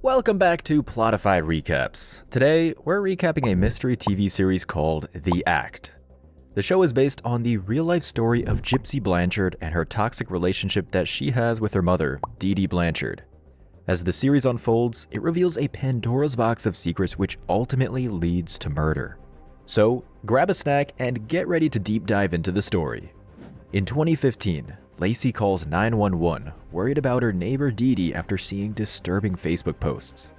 Welcome back to Plotify Recaps. Today, we're recapping a mystery TV series called The Act. The show is based on the real-life story of Gypsy Blanchard and her toxic relationship that she has with her mother, Deedee Blanchard. As the series unfolds, it reveals a Pandora's box of secrets which ultimately leads to murder. So, grab a snack and get ready to deep dive into the story. In 2015, Lacey calls 911, worried about her neighbor Deedee after seeing disturbing Facebook posts.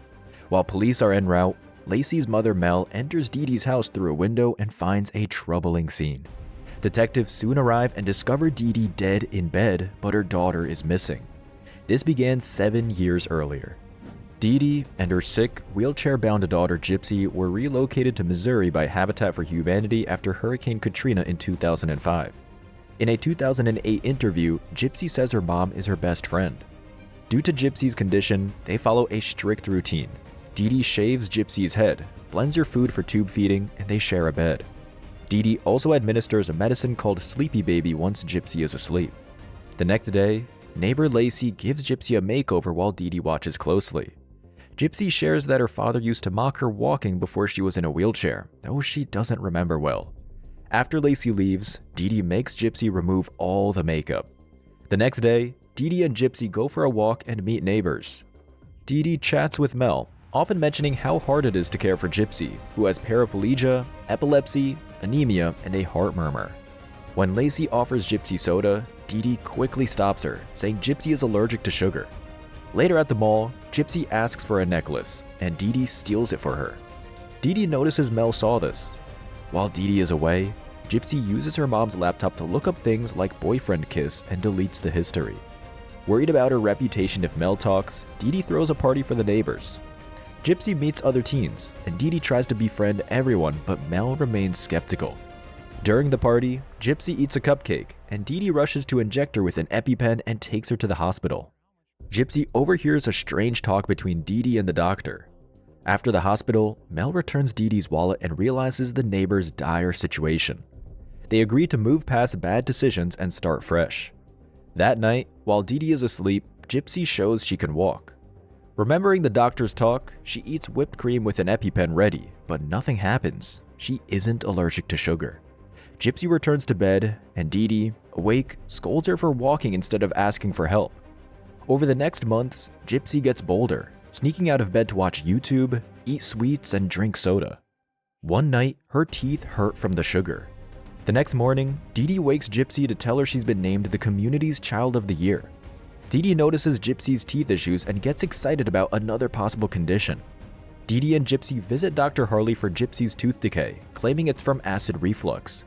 While police are en route, Lacey's mother Mel enters Deedee's house through a window and finds a troubling scene. Detectives soon arrive and discover Deedee dead in bed, but her daughter is missing. This began 7 years earlier. Deedee and her sick, wheelchair-bound daughter Gypsy were relocated to Missouri by Habitat for Humanity after Hurricane Katrina in 2005. In a 2008 interview, Gypsy says her mom is her best friend. Due to Gypsy's condition, they follow a strict routine. Deedee shaves Gypsy's head, blends her food for tube feeding, and they share a bed. Deedee also administers a medicine called Sleepy Baby once Gypsy is asleep. The next day, neighbor Lacey gives Gypsy a makeover while Deedee watches closely. Gypsy shares that her father used to mock her walking before she was in a wheelchair, though she doesn't remember well. After Lacey leaves, Deedee makes Gypsy remove all the makeup. The next day, Deedee and Gypsy go for a walk and meet neighbors. Deedee chats with Mel, often mentioning how hard it is to care for Gypsy, who has paraplegia, epilepsy, anemia, and a heart murmur. When Lacey offers Gypsy soda, Deedee quickly stops her, saying Gypsy is allergic to sugar. Later at the mall, Gypsy asks for a necklace, and Deedee steals it for her. Deedee notices Mel saw this. While Deedee is away, Gypsy uses her mom's laptop to look up things like boyfriend kiss and deletes the history. Worried about her reputation if Mel talks, Deedee throws a party for the neighbors. Gypsy meets other teens, and Deedee tries to befriend everyone, but Mel remains skeptical. During the party, Gypsy eats a cupcake, and Deedee rushes to inject her with an EpiPen and takes her to the hospital. Gypsy overhears a strange talk between Deedee and the doctor. After the hospital, Mel returns Deedee's wallet and realizes the neighbor's dire situation. They agree to move past bad decisions and start fresh. That night, while Deedee is asleep, Gypsy shows she can walk. Remembering the doctor's talk, she eats whipped cream with an EpiPen ready, but nothing happens. She isn't allergic to sugar. Gypsy returns to bed, and Deedee, awake, scolds her for walking instead of asking for help. Over the next months, Gypsy gets bolder, sneaking out of bed to watch YouTube, eat sweets, and drink soda. One night, her teeth hurt from the sugar. The next morning, Deedee wakes Gypsy to tell her she's been named the community's Child of the Year. Deedee notices Gypsy's teeth issues and gets excited about another possible condition. Deedee and Gypsy visit Dr. Harley for Gypsy's tooth decay, claiming it's from acid reflux.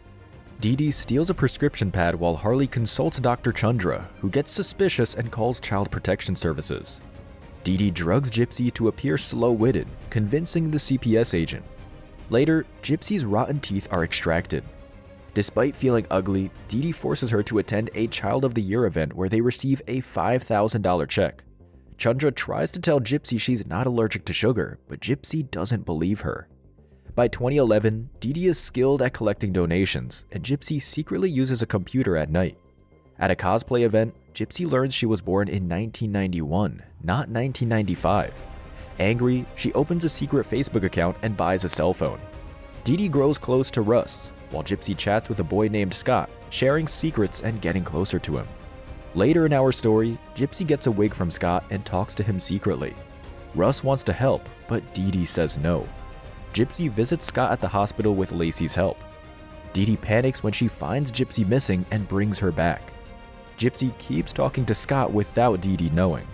Deedee steals a prescription pad while Harley consults Dr. Chandra, who gets suspicious and calls Child Protection Services. Deedee drugs Gypsy to appear slow-witted, convincing the CPS agent. Later, Gypsy's rotten teeth are extracted. Despite feeling ugly, Deedee forces her to attend a Child of the Year event where they receive a $5,000 check. Chandra tries to tell Gypsy she's not allergic to sugar, but Gypsy doesn't believe her. By 2011, Deedee is skilled at collecting donations, and Gypsy secretly uses a computer at night. At a cosplay event, Gypsy learns she was born in 1991, not 1995. Angry, she opens a secret Facebook account and buys a cell phone. Deedee grows close to Russ, while Gypsy chats with a boy named Scott, sharing secrets and getting closer to him. Later in our story, Gypsy gets a wig from Scott and talks to him secretly. Russ wants to help, but Deedee says no. Gypsy visits Scott at the hospital with Lacey's help. Deedee panics when she finds Gypsy missing and brings her back. Gypsy keeps talking to Scott without Deedee knowing.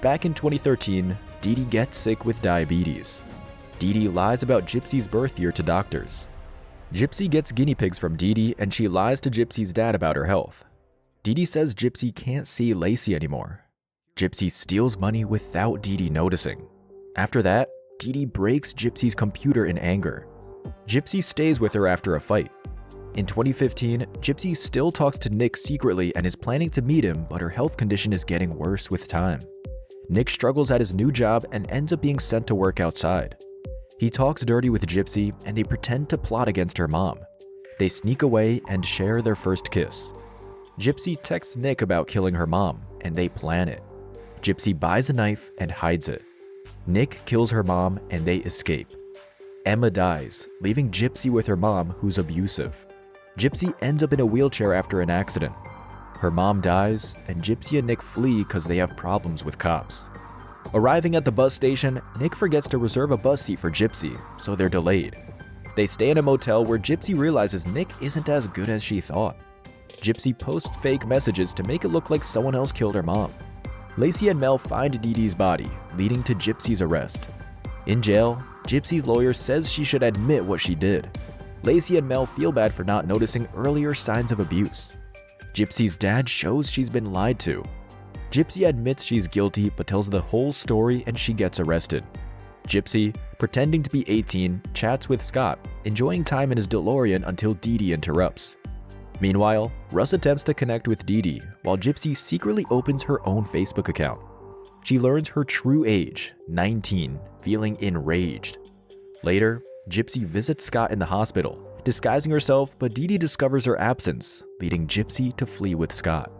Back in 2013, Deedee gets sick with diabetes. Deedee lies about Gypsy's birth year to doctors. Gypsy gets guinea pigs from Deedee and she lies to Gypsy's dad about her health. Deedee says Gypsy can't see Lacey anymore. Gypsy steals money without Deedee noticing. After that, Deedee breaks Gypsy's computer in anger. Gypsy stays with her after a fight. In 2015, Gypsy still talks to Nick secretly and is planning to meet him, but her health condition is getting worse with time. Nick struggles at his new job and ends up being sent to work outside. He talks dirty with Gypsy and they pretend to plot against her mom. They sneak away and share their first kiss. Gypsy texts Nick about killing her mom, and they plan it. Gypsy buys a knife and hides it. Nick kills her mom and they escape. Emma dies, leaving Gypsy with her mom, who's abusive. Gypsy ends up in a wheelchair after an accident. Her mom dies, and Gypsy and Nick flee because they have problems with cops. Arriving at the bus station, Nick forgets to reserve a bus seat for Gypsy, so they're delayed. They stay in a motel where Gypsy realizes Nick isn't as good as she thought. Gypsy posts fake messages to make it look like someone else killed her mom. Lacey and Mel find Deedee's body, leading to Gypsy's arrest. In jail, Gypsy's lawyer says she should admit what she did. Lacey and Mel feel bad for not noticing earlier signs of abuse. Gypsy's dad shows she's been lied to. Gypsy admits she's guilty but tells the whole story and she gets arrested. Gypsy, pretending to be 18, chats with Scott, enjoying time in his DeLorean until Deedee interrupts. Meanwhile, Russ attempts to connect with Deedee while Gypsy secretly opens her own Facebook account. She learns her true age, 19, feeling enraged. Later, Gypsy visits Scott in the hospital, disguising herself, but Deedee discovers her absence, leading Gypsy to flee with Scott.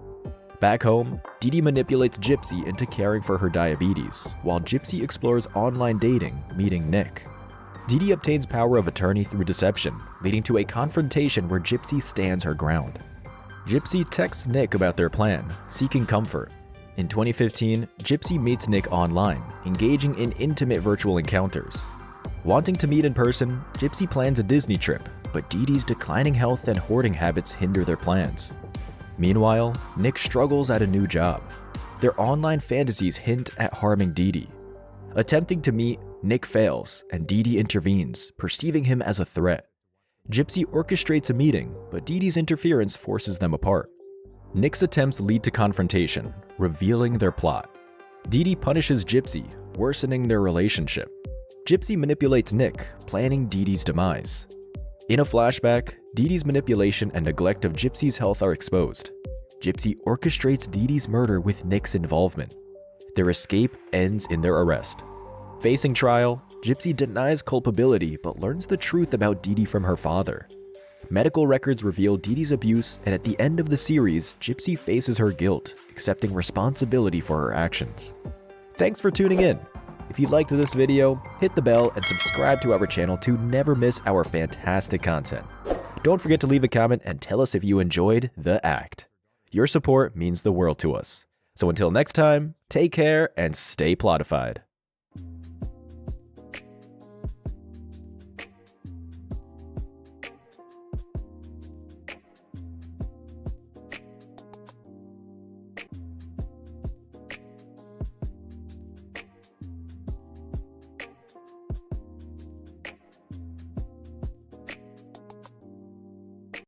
Back home, Deedee manipulates Gypsy into caring for her diabetes, while Gypsy explores online dating, meeting Nick. Deedee obtains power of attorney through deception, leading to a confrontation where Gypsy stands her ground. Gypsy texts Nick about their plan, seeking comfort. In 2015, Gypsy meets Nick online, engaging in intimate virtual encounters. Wanting to meet in person, Gypsy plans a Disney trip, but Deedee's declining health and hoarding habits hinder their plans. Meanwhile, Nick struggles at a new job. Their online fantasies hint at harming Deedee. Attempting to meet, Nick fails, and Deedee intervenes, perceiving him as a threat. Gypsy orchestrates a meeting, but Deedee's interference forces them apart. Nick's attempts lead to confrontation, revealing their plot. Deedee punishes Gypsy, worsening their relationship. Gypsy manipulates Nick, planning Deedee's demise. In a flashback, Deedee's manipulation and neglect of Gypsy's health are exposed. Gypsy orchestrates Deedee's murder with Nick's involvement. Their escape ends in their arrest. Facing trial, Gypsy denies culpability but learns the truth about Deedee from her father. Medical records reveal Deedee's abuse, and at the end of the series, Gypsy faces her guilt, accepting responsibility for her actions. Thanks for tuning in. If you liked this video, hit the bell and subscribe to our channel to never miss our fantastic content. Don't forget to leave a comment and tell us if you enjoyed The Act. Your support means the world to us. So until next time, take care and stay plotified.